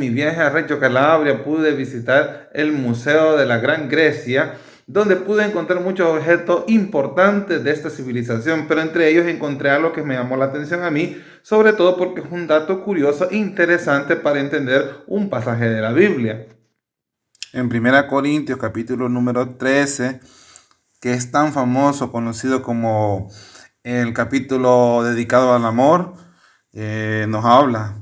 mi viaje a Reggio Calabria pude visitar el Museo de la Gran Grecia, donde pude encontrar muchos objetos importantes de esta civilización, pero entre ellos encontré algo que me llamó la atención a mí, sobre todo porque es un dato curioso e interesante para entender un pasaje de la Biblia. En 1 Corintios capítulo número 13, que es tan famoso, conocido como el capítulo dedicado al amor, nos habla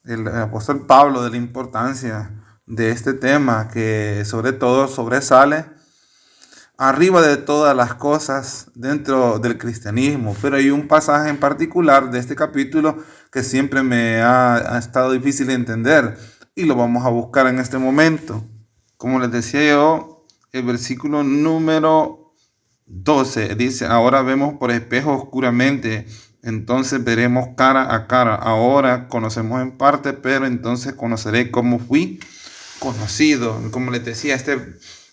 el apóstol Pablo de la importancia de este tema, que sobre todo sobresale arriba de todas las cosas dentro del cristianismo. Pero hay un pasaje en particular de este capítulo que siempre me ha estado difícil de entender y lo vamos a buscar en este momento. Como les decía yo, el versículo número 12 dice: ahora vemos por espejo oscuramente, entonces veremos cara a cara. Ahora conocemos en parte, pero entonces conoceré como fui conocido. Como les decía, este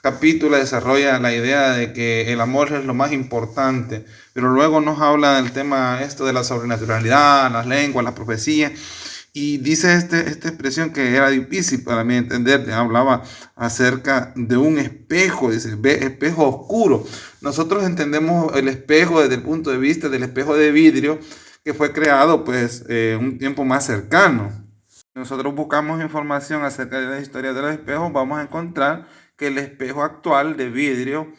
capítulo desarrolla la idea de que el amor es lo más importante, pero luego nos habla del tema esto de la sobrenaturalidad, las lenguas, las profecías, y dice esta expresión que era difícil para mí entender. Hablaba acerca de un espejo, dice, ve espejo oscuro. Nosotros entendemos el espejo desde el punto de vista del espejo de vidrio que fue creado pues un tiempo más cercano. Nosotros buscamos información acerca de la historia de los espejos, vamos a encontrar que el espejo actual de vidrio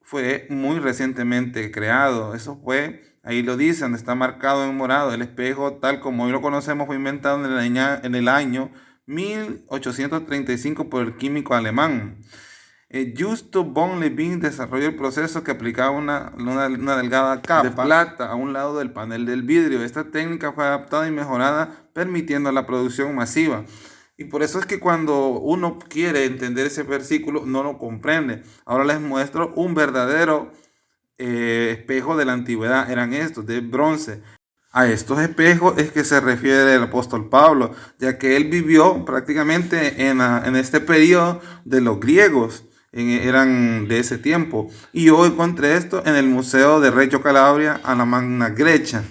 fue muy recientemente creado. Eso fue, ahí lo dicen, está marcado en morado. El espejo, tal como hoy lo conocemos, fue inventado en el año 1835 por el químico alemán. Justus von Liebig desarrolló el proceso que aplicaba una delgada capa de plata a un lado del panel del vidrio. Esta técnica fue adaptada y mejorada, permitiendo la producción masiva. Y por eso es que cuando uno quiere entender ese versículo, no lo comprende. Ahora les muestro un verdadero espejo de la antigüedad. Eran estos, de bronce. A estos espejos es que se refiere el apóstol Pablo, ya que él vivió prácticamente en este periodo de los griegos. Eran de ese tiempo. Y yo encontré esto en el Museo de Reggio Calabria a la Magna Grecia.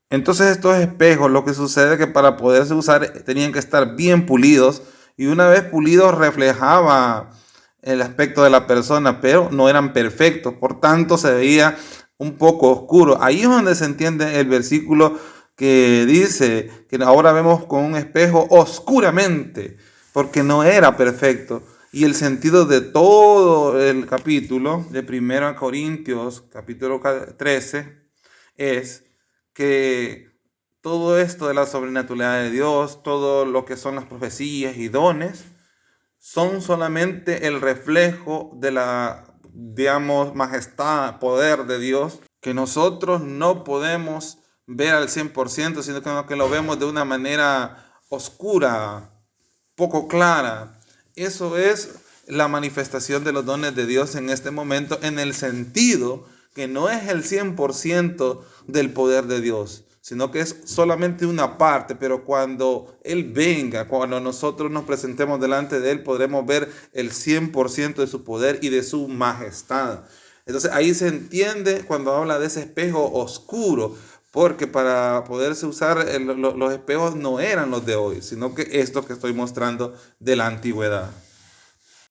Entonces estos espejos, lo que sucede es que para poderse usar tenían que estar bien pulidos, y una vez pulidos reflejaba el aspecto de la persona, pero no eran perfectos, por tanto se veía un poco oscuro. Ahí es donde se entiende el versículo que dice que ahora vemos con un espejo oscuramente, porque no era perfecto. Y el sentido de todo el capítulo de 1 Corintios capítulo 13 es que todo esto de la sobrenaturalidad de Dios, todo lo que son las profecías y dones, son solamente el reflejo de la, digamos, majestad, poder de Dios, que nosotros no podemos ver al 100%, sino que lo vemos de una manera oscura, poco clara. Eso es la manifestación de los dones de Dios en este momento, en el sentido que no es el 100% del poder de Dios, sino que es solamente una parte. Pero cuando Él venga, cuando nosotros nos presentemos delante de Él, podremos ver el 100% de su poder y de su majestad. Entonces ahí se entiende cuando habla de ese espejo oscuro, porque para poderse usar los espejos no eran los de hoy, sino que estos que estoy mostrando de la antigüedad.